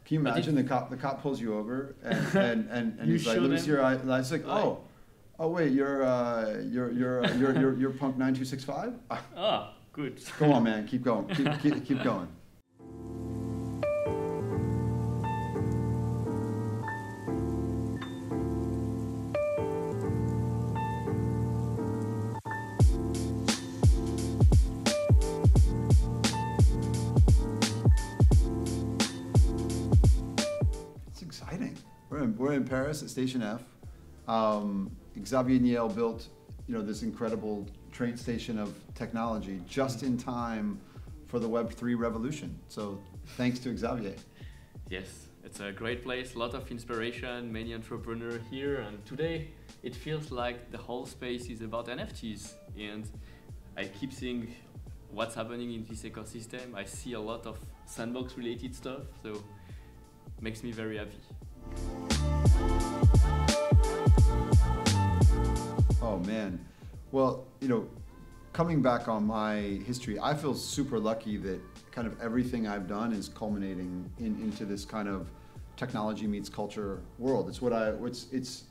Can you imagine the cop pulls you over and he's like, let me see your license. Like, oh wait, you're Punk 9265. Ah, good. Go on, man. Keep going. Keep going. We're in Paris at Station F. Xavier Niel built, this incredible train station of technology just in time for the Web3 revolution. So thanks to Xavier. Yes, it's a great place, a lot of inspiration, many entrepreneurs here, and today it feels like the whole space is about NFTs, and I keep seeing what's happening in this ecosystem. I see a lot of Sandbox related stuff, so it makes me very happy. Oh man, well, coming back on my history, I feel super lucky that kind of everything I've done is culminating into this kind of technology meets culture world. It's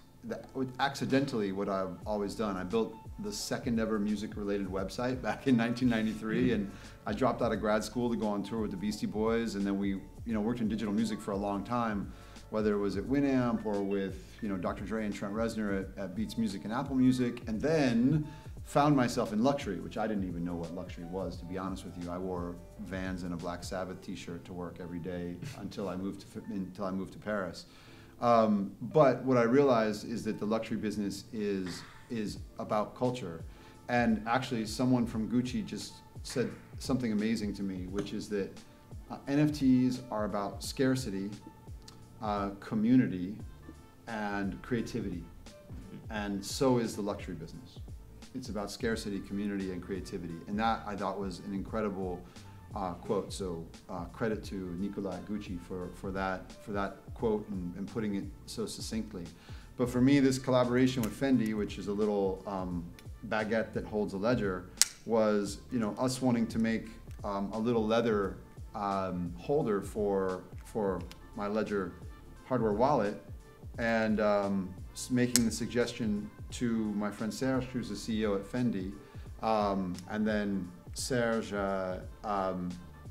accidentally what I've always done. I built the second ever music related website back in 1993, and I dropped out of grad school to go on tour with the Beastie Boys, and then we worked in digital music for a long time, whether it was at Winamp or with Dr. Dre and Trent Reznor at Beats Music and Apple Music, and then found myself in luxury, which I didn't even know what luxury was, to be honest with you. I wore Vans and a Black Sabbath t-shirt to work every day until I moved to Paris. But what I realized is that the luxury business is about culture. And actually someone from Gucci just said something amazing to me, which is that NFTs are about scarcity, community, and creativity. And so is the luxury business. It's about scarcity, community, and creativity. And that I thought was an incredible quote. So credit to Nicolas Gucci for that quote and putting it so succinctly. But for me, this collaboration with Fendi, which is a little baguette that holds a ledger, was us wanting to make a little leather holder for my Ledger hardware wallet, and making the suggestion to my friend Serge, who's the CEO at Fendi, and then Serge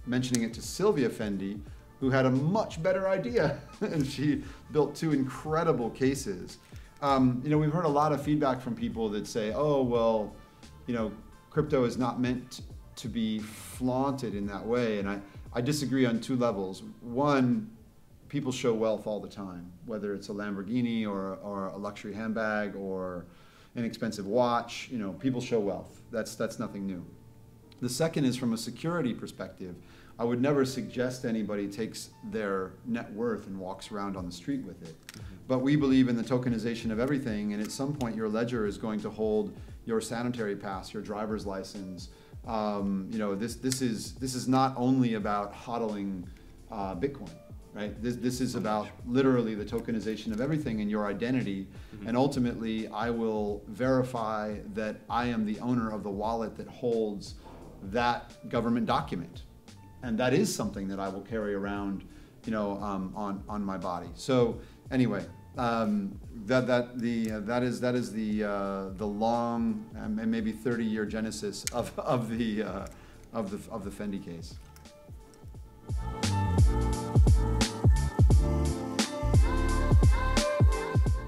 mentioning it to Sylvia Fendi, who had a much better idea, and she built two incredible cases. We've heard a lot of feedback from people that say, oh, well, crypto is not meant to be flaunted in that way, and I disagree on two levels. One, people show wealth all the time, whether it's a Lamborghini or a luxury handbag or an expensive watch. People show wealth. That's nothing new. The second is from a security perspective. I would never suggest anybody takes their net worth and walks around on the street with it. But we believe in the tokenization of everything, and at some point your ledger is going to hold your sanitary pass, your driver's license. This is not only about hodling Bitcoin. Right? This is about literally the tokenization of everything and your identity. And ultimately, I will verify that I am the owner of the wallet that holds that government document. And that is something that I will carry around, on my body. So anyway, that is the long and maybe 30-year genesis of the Fendi case.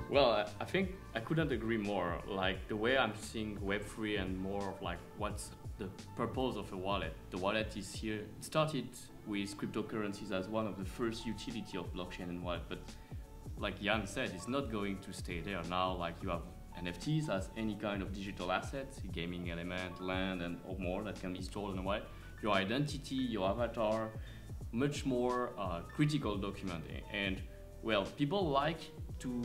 Well, I think I couldn't agree more. Like the way I'm seeing Web3 and more of like what's the purpose of a wallet. The wallet is here. It started with cryptocurrencies as one of the first utility of blockchain and wallet, but like Jan said, it's not going to stay there. Now, like you have NFTs as any kind of digital assets, gaming element, land, and or more that can be stored in a wallet. Your identity, your avatar, much more critical document. And well, people like to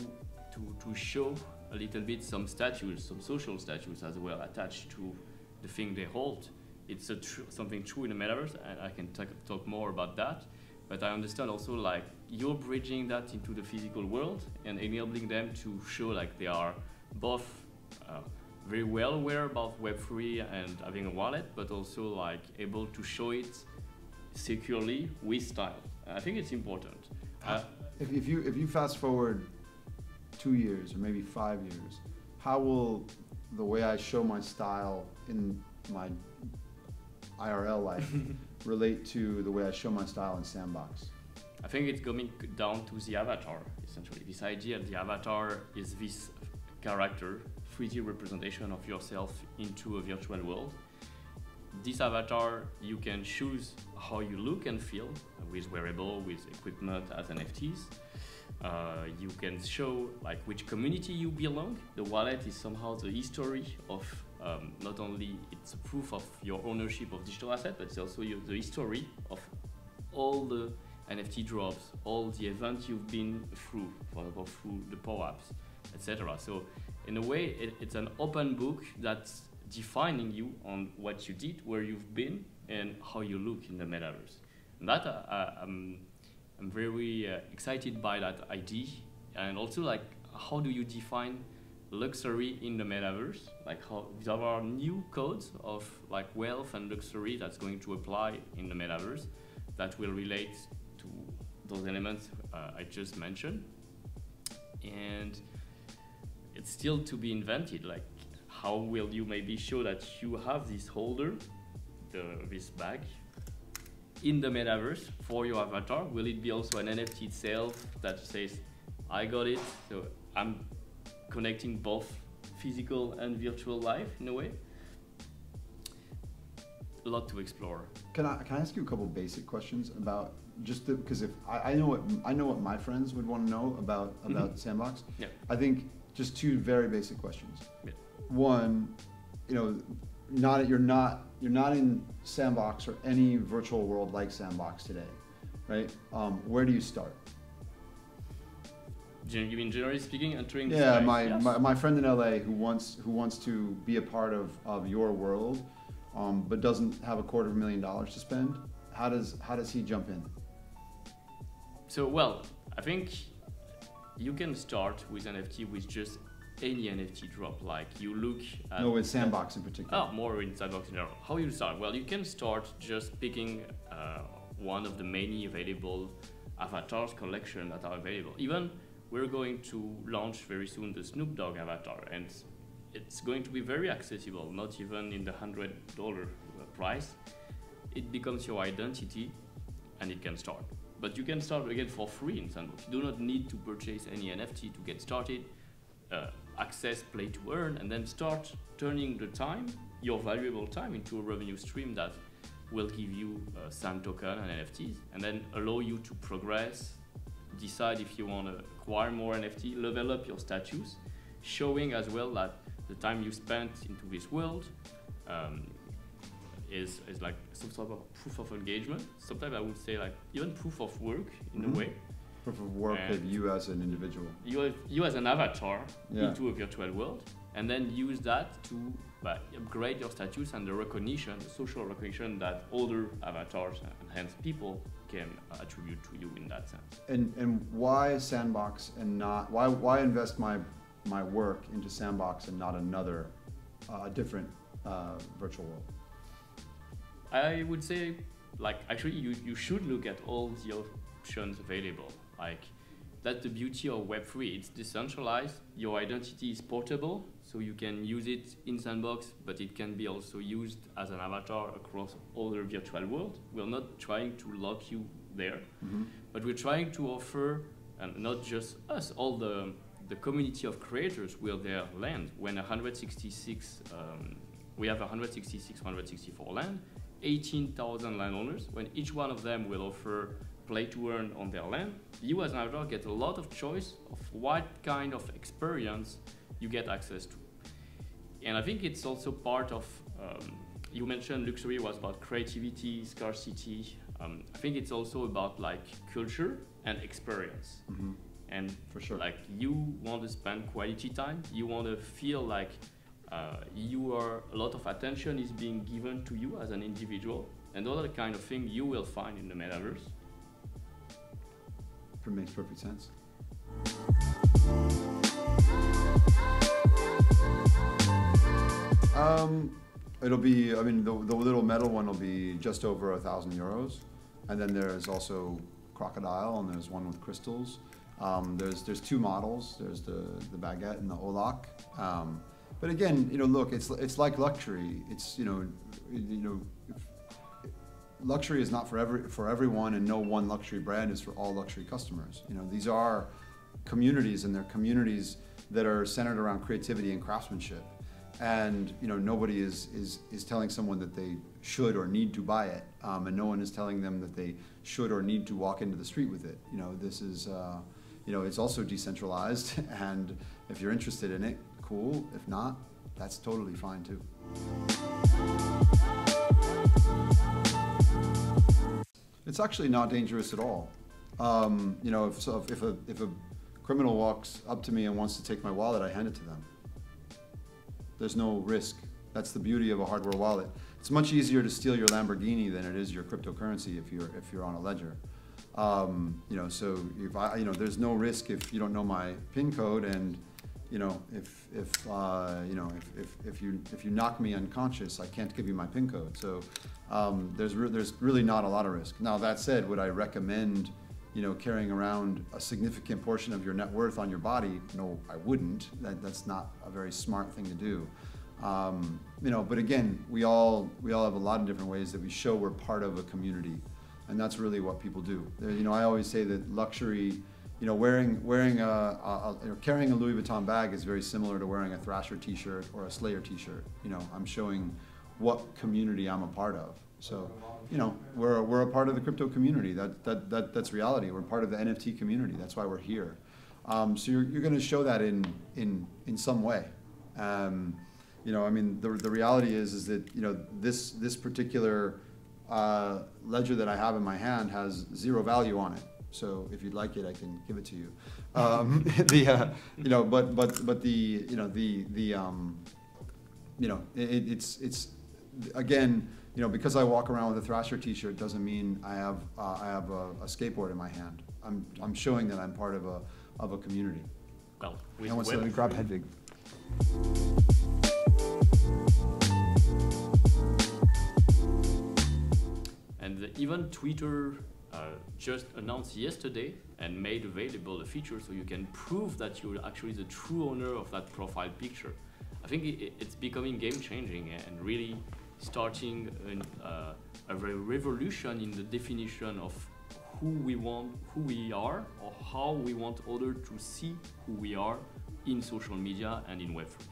show a little bit some statues, some social statues as well attached to the thing they hold. It's something true in the metaverse, and I can talk more about that. But I understand also like you're bridging that into the physical world and enabling them to show like they are both very well aware about Web3 and having a wallet, but also like able to show it securely with style. I think it's important. If you fast forward 2 years or maybe 5 years, how will the way I show my style in my IRL life relate to the way I show my style in Sandbox? I think it's coming down to the avatar, essentially. This idea the avatar is this character, 3D representation of yourself into a virtual world. This avatar, you can choose how you look and feel with wearable, with equipment as NFTs. You can show like which community you belong. The wallet is somehow the history of not only it's a proof of your ownership of digital asset, but it's also the history of all the NFT drops, all the events you've been through, for example, through the power-ups, etc. So in a way, it's an open book that's defining you on what you did, where you've been, and how you look in the metaverse. And that I'm very excited by that idea, and also like how do you define luxury in the metaverse? Like how there are new codes of like wealth and luxury that's going to apply in the metaverse that will relate to those elements I just mentioned, and it's still to be invented. Like how will you maybe show that you have this holder, this bag, in the metaverse for your avatar? Will it be also an NFT itself that says, I got it, so I'm connecting both physical and virtual life in a way? A lot to explore. Can I ask you a couple basic questions about just because if I know what my friends would want to know about Sandbox. Yeah. I think just two very basic questions. Yeah. One, you know, you're not in Sandbox or any virtual world like Sandbox today, right? Where do you start? You mean generally speaking, entering? Yeah, my friend in LA who wants to be a part of your world, but doesn't have $250,000 to spend. How does he jump in? So well, I think you can start with NFT with just any NFT drop. Like you look at... No, with Sandbox in particular. Oh, more in Sandbox in general. How you start? Well, you can start just picking one of the many available avatars collection that are available. Even we're going to launch very soon the Snoop Dogg avatar, and it's going to be very accessible, not even in the $100 price. It becomes your identity, and it can start. But you can start again for free in Sandbox. You do not need to purchase any NFT to get started. Access, play to earn, and then start turning the time, your valuable time, into a revenue stream that will give you SAM token and NFTs, and then allow you to progress, decide if you want to acquire more NFT, level up your status, showing as well that the time you spent into this world is like some sort of proof of engagement. Sometimes I would say like even proof of work in a way. Proof of work of you as an individual. You as an avatar into a virtual world, and then use that to upgrade your status and the recognition, the social recognition that other avatars and hence people can attribute to you in that sense. And why Sandbox and not why invest my work into Sandbox and not another different virtual world? I would say like actually you should look at all the options available. Like that's the beauty of Web3. It's decentralized. Your identity is portable, so you can use it in Sandbox, but it can be also used as an avatar across other virtual worlds. We're not trying to lock you there, but we're trying to offer, and not just us, all the community of creators will their land. When 166, we have 164 land, 18,000 landowners. When each one of them will offer play to earn on their land, you as an avatar get a lot of choice of what kind of experience you get access to. And I think it's also part of, you mentioned luxury was about creativity, scarcity. I think it's also about like culture and experience. And for sure, like you want to spend quality time, you want to feel like a lot of attention is being given to you as an individual, and all that kind of thing you will find in the metaverse. It makes perfect sense. It'll be, I mean, the little metal one will be just over €1,000, and then there's also crocodile and there's one with crystals. There's two models. There's the baguette and the olak. But again, look, it's like luxury. It's luxury is not for everyone, and no one luxury brand is for all luxury customers. These are communities, and they're communities that are centered around creativity and craftsmanship. And nobody is telling someone that they should or need to buy it, and no one is telling them that they should or need to walk into the street with it. This is it's also decentralized, and if you're interested in it, cool. If not, that's totally fine too. It's actually not dangerous at all. If a criminal walks up to me and wants to take my wallet, I hand it to them. There's no risk. That's the beauty of a hardware wallet. It's much easier to steal your Lamborghini than it is your cryptocurrency if you're on a ledger. So there's no risk if you don't know my PIN code, and if you knock me unconscious, I can't give you my PIN code. So there's really not a lot of risk. Now that said, would I recommend carrying around a significant portion of your net worth on your body? No, I wouldn't. That's not a very smart thing to do. But again, we all have a lot of different ways that we show we're part of a community, and that's really what people do. I always say that luxury, carrying a Louis Vuitton bag is very similar to wearing a Thrasher T-shirt or a Slayer T-shirt. I'm showing what community I'm a part of. So, we're a part of the crypto community. That's reality. We're part of the NFT community. That's why we're here. So you're going to show that in some way. The reality is that this particular ledger that I have in my hand has zero value on it. So if you'd like it, I can give it to you. It's again, because I walk around with a Thrasher T-shirt doesn't mean I have a skateboard in my hand. I'm showing that I'm part of a community. Well, let me grab Hedvig. And even Twitter just announced yesterday and made available a feature so you can prove that you're actually the true owner of that profile picture. I think it's becoming game-changing and really starting a revolution in the definition of who we are, or how we want others to see who we are in social media and in Web3.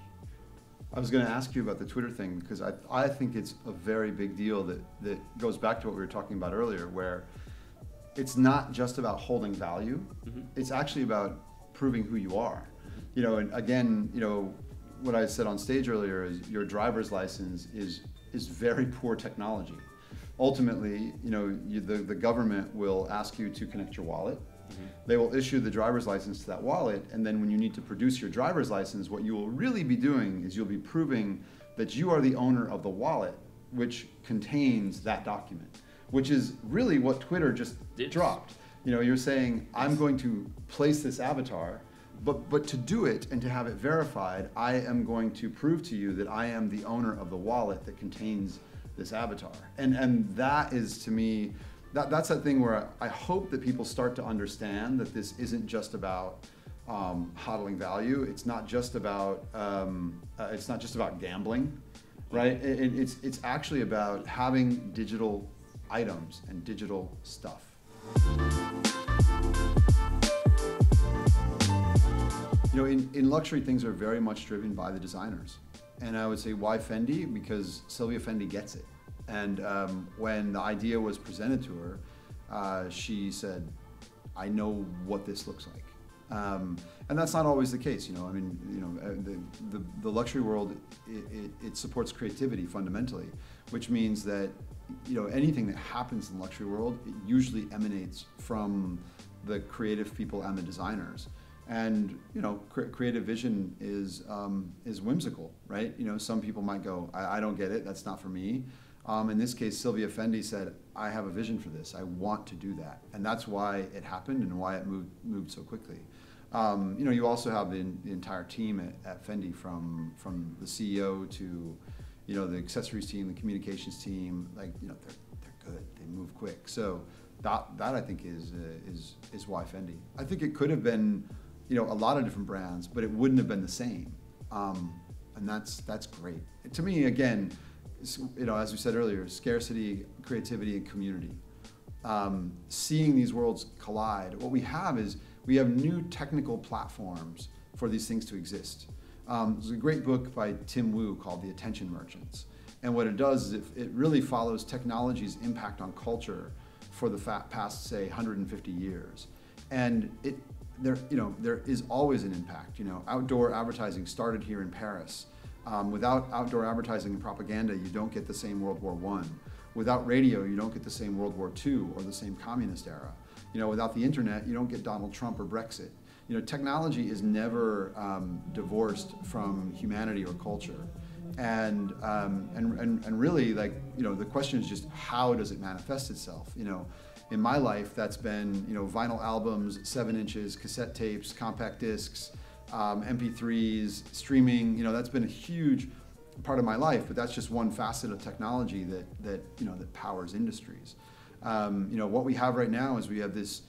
I was going to ask you about the Twitter thing, because I think it's a very big deal that goes back to what we were talking about earlier, where it's not just about holding value. Mm-hmm. It's actually about proving who you are. Mm-hmm. And again, what I said on stage earlier is your driver's license is very poor technology. Ultimately, the government will ask you to connect your wallet. Mm-hmm. They will issue the driver's license to that wallet, and then when you need to produce your driver's license, what you will really be doing is you'll be proving that you are the owner of the wallet which contains that document, which is really what Twitter just dropped. You're saying, I'm going to place this avatar, but to do it and to have it verified, I am going to prove to you that I am the owner of the wallet that contains this avatar. And that is, to me, that's that thing where I hope that people start to understand that this isn't just about hodling value. It's not just about gambling, right? It's actually about having digital items and digital stuff. In luxury, things are very much driven by the designers. And I would say, why Fendi? Because Sylvia Fendi gets it. And when the idea was presented to her, she said, I know what this looks like. And that's not always the case. The luxury world, it supports creativity fundamentally, which means that anything that happens in the luxury world, it usually emanates from the creative people and the designers. And creative vision is whimsical, right? Some people might go, I don't get it, that's not for me. In this case, Sylvia Fendi said, I have a vision for this, I want to do that. And that's why it happened and why it moved so quickly. You also have the entire team at Fendi, from the CEO to the accessories team, the communications team. They're good, they move quick. So that I think is why Fendi. I think it could have been, you know, a lot of different brands, but it wouldn't have been the same. And that's great. To me, again, you know, as we said earlier, scarcity, creativity, and community. Seeing these worlds collide, what we have is we have new technical platforms for these things to exist. There's a great book by Tim Wu called The Attention Merchants. And what it does is it really follows technology's impact on culture for the past, say, 150 years. And there is always an impact. You know, outdoor advertising started here in Paris. Without outdoor advertising and propaganda, you don't get the same World War I. Without radio, you don't get the same World War II or the same communist era. You know, without the internet, you don't get Donald Trump or Brexit. You know, technology is never divorced from humanity or culture. And really, like, you know, the question is just how does it manifest itself? You know, in my life, that's been, you know, vinyl albums, 7 inches, cassette tapes, compact discs, MP3s, streaming. You know, that's been a huge part of my life, but that's just one facet of technology that you know, that powers industries. You know, what we have right now is we have this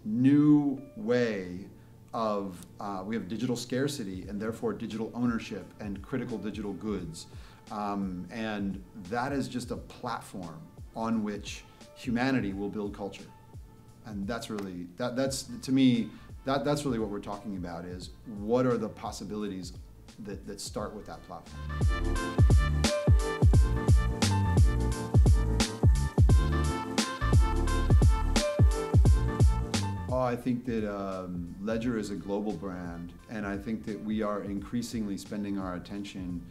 new way of, we have digital scarcity and therefore digital ownership and critical digital goods. And that is just a platform on which humanity will build culture. And that's really, that's to me, that's really what we're talking about, is what are the possibilities that start with that platform. Oh, I think that Ledger is a global brand, and I think that we are increasingly spending our attention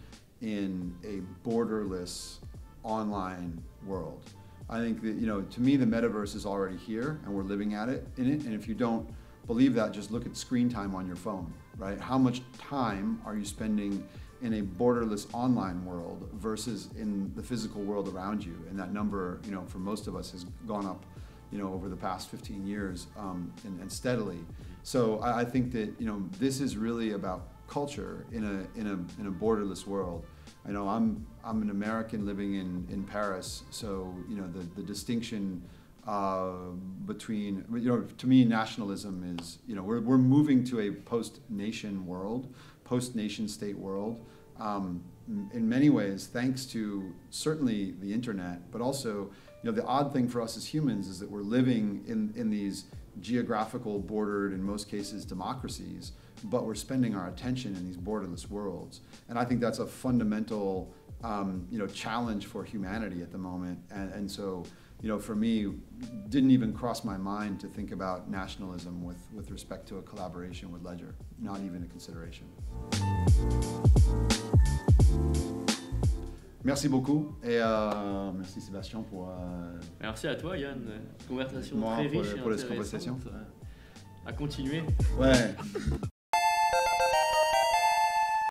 in a borderless online world. I think that, you know, to me, the metaverse is already here, and we're living in it. And if you don't believe that, just look at screen time on your phone, right? How much time are you spending in a borderless online world versus in the physical world around you? And that number, you know, for most of us has gone up, you know, over the past 15 years and steadily. So I think that, you know, this is really about culture in a borderless world. I know I'm an American living in Paris, so, you know, the distinction between, you know, to me, nationalism is, you know, we're moving to a post-nation world, post-nation state world, in many ways, thanks to certainly the internet, but also, you know, the odd thing for us as humans is that we're living in these geographical, bordered, in most cases, democracies, but we're spending our attention in these borderless worlds. And I think that's a fundamental, you know, challenge for humanity at the moment. And so, you know, for me, didn't even cross my mind to think about nationalism with respect to a collaboration with Ledger. Not even a consideration. Merci beaucoup et merci Sébastien pour. Merci à toi Yann, conversation moi, très riche pour et cette conversation. À continuer. Ouais.